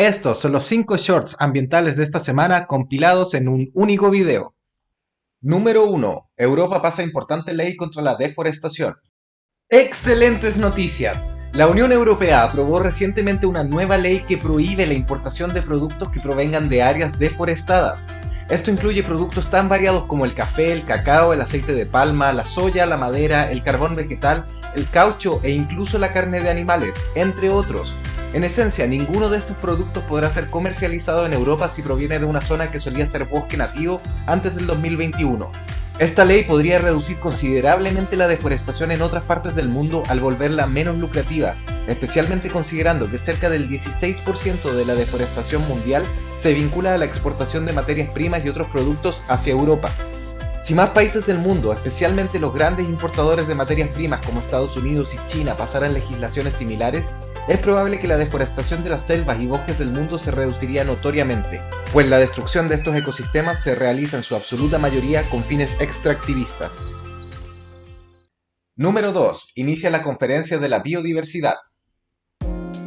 Estos son los 5 shorts ambientales de esta semana compilados en un único video. Número 1. Europa pasa importante ley contra la deforestación. ¡Excelentes noticias! La Unión Europea aprobó recientemente una nueva ley que prohíbe la importación de productos que provengan de áreas deforestadas. Esto incluye productos tan variados como el café, el cacao, el aceite de palma, la soya, la madera, el carbón vegetal, el caucho e incluso la carne de animales, entre otros. En esencia, ninguno de estos productos podrá ser comercializado en Europa si proviene de una zona que solía ser bosque nativo antes del 2021. Esta ley podría reducir considerablemente la deforestación en otras partes del mundo al volverla menos lucrativa, especialmente considerando que cerca del 16% de la deforestación mundial se vincula a la exportación de materias primas y otros productos hacia Europa. Si más países del mundo, especialmente los grandes importadores de materias primas como Estados Unidos y China, pasaran legislaciones similares, es probable que la deforestación de las selvas y bosques del mundo se reduciría notoriamente, pues la destrucción de estos ecosistemas se realiza en su absoluta mayoría con fines extractivistas. Número 2. Inicia la Conferencia de la Biodiversidad.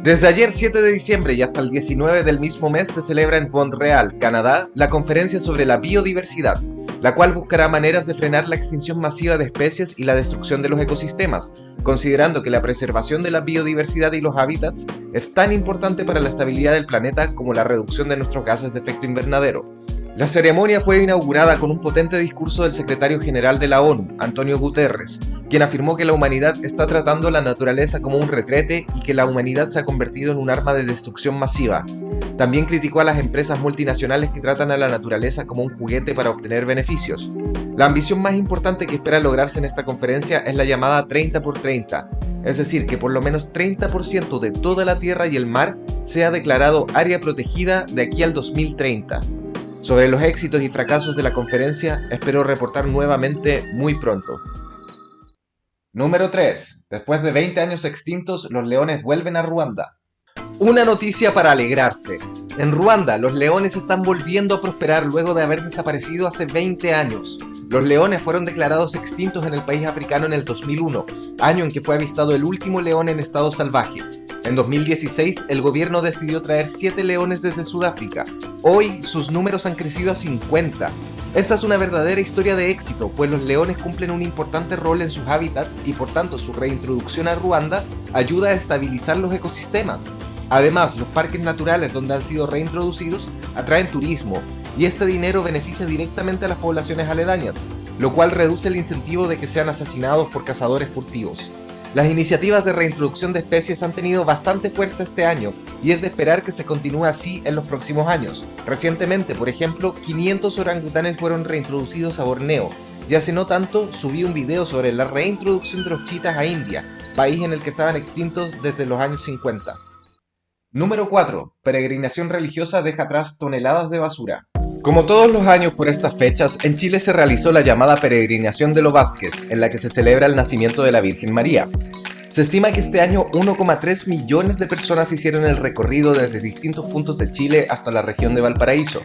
Desde ayer 7 de diciembre y hasta el 19 del mismo mes se celebra en Montreal, Canadá, la Conferencia sobre la Biodiversidad, la cual buscará maneras de frenar la extinción masiva de especies y la destrucción de los ecosistemas, considerando que la preservación de la biodiversidad y los hábitats es tan importante para la estabilidad del planeta como la reducción de nuestros gases de efecto invernadero. La ceremonia fue inaugurada con un potente discurso del secretario general de la ONU, Antonio Guterres, quien afirmó que la humanidad está tratando a la naturaleza como un retrete y que la humanidad se ha convertido en un arma de destrucción masiva. También criticó a las empresas multinacionales que tratan a la naturaleza como un juguete para obtener beneficios. La ambición más importante que espera lograrse en esta conferencia es la llamada 30 por 30, es decir, que por lo menos 30% de toda la tierra y el mar sea declarado área protegida de aquí al 2030. Sobre los éxitos y fracasos de la conferencia, espero reportar nuevamente muy pronto. Número 3. Después de 20 años extintos, los leones vuelven a Ruanda. Una noticia para alegrarse. En Ruanda, los leones están volviendo a prosperar luego de haber desaparecido hace 20 años. Los leones fueron declarados extintos en el país africano en el 2001, año en que fue avistado el último león en estado salvaje. En 2016, el gobierno decidió traer 7 leones desde Sudáfrica. Hoy, sus números han crecido a 50. Esta es una verdadera historia de éxito, pues los leones cumplen un importante rol en sus hábitats y por tanto su reintroducción a Ruanda ayuda a estabilizar los ecosistemas. Además, los parques naturales donde han sido reintroducidos atraen turismo, y este dinero beneficia directamente a las poblaciones aledañas, lo cual reduce el incentivo de que sean asesinados por cazadores furtivos. Las iniciativas de reintroducción de especies han tenido bastante fuerza este año y es de esperar que se continúe así en los próximos años. Recientemente, por ejemplo, 500 orangutanes fueron reintroducidos a Borneo y hace no tanto subí un video sobre la reintroducción de los chitas a India, país en el que estaban extintos desde los años 50. Número 4. Peregrinación religiosa deja atrás toneladas de basura. Como todos los años por estas fechas, en Chile se realizó la llamada Peregrinación de los Vázquez, en la que se celebra el nacimiento de la Virgen María. Se estima que este año 1,3 millones de personas hicieron el recorrido desde distintos puntos de Chile hasta la región de Valparaíso.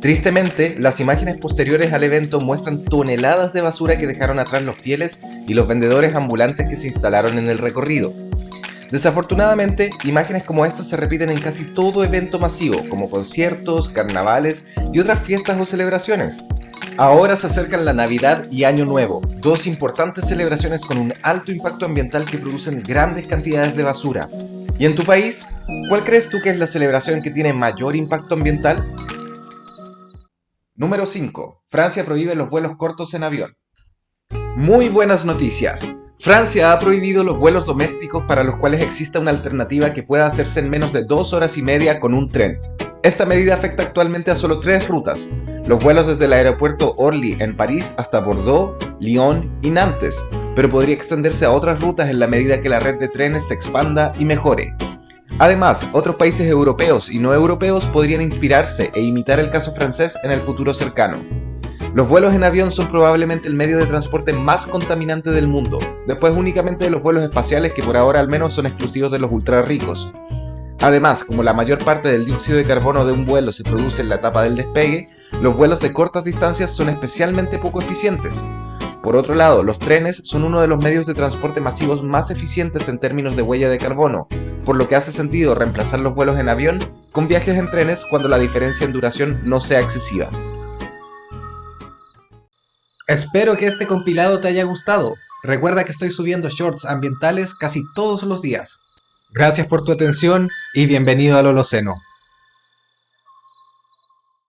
Tristemente, las imágenes posteriores al evento muestran toneladas de basura que dejaron atrás los fieles y los vendedores ambulantes que se instalaron en el recorrido. Desafortunadamente, imágenes como estas se repiten en casi todo evento masivo, como conciertos, carnavales y otras fiestas o celebraciones. Ahora se acercan la Navidad y Año Nuevo, dos importantes celebraciones con un alto impacto ambiental que producen grandes cantidades de basura. ¿Y en tu país? ¿Cuál crees tú que es la celebración que tiene mayor impacto ambiental? Número 5. Francia prohíbe los vuelos cortos en avión. Muy buenas noticias. Francia ha prohibido los vuelos domésticos para los cuales exista una alternativa que pueda hacerse en menos de 2 horas y media con un tren. Esta medida afecta actualmente a solo 3 rutas, los vuelos desde el aeropuerto Orly en París hasta Bordeaux, Lyon y Nantes, pero podría extenderse a otras rutas en la medida que la red de trenes se expanda y mejore. Además, otros países europeos y no europeos podrían inspirarse e imitar el caso francés en el futuro cercano. Los vuelos en avión son probablemente el medio de transporte más contaminante del mundo, después únicamente de los vuelos espaciales que por ahora al menos son exclusivos de los ultra ricos. Además, como la mayor parte del dióxido de carbono de un vuelo se produce en la etapa del despegue, los vuelos de cortas distancias son especialmente poco eficientes. Por otro lado, los trenes son uno de los medios de transporte masivos más eficientes en términos de huella de carbono, por lo que hace sentido reemplazar los vuelos en avión con viajes en trenes cuando la diferencia en duración no sea excesiva. Espero que este compilado te haya gustado. Recuerda que estoy subiendo shorts ambientales casi todos los días. Gracias por tu atención y bienvenido al Holoceno.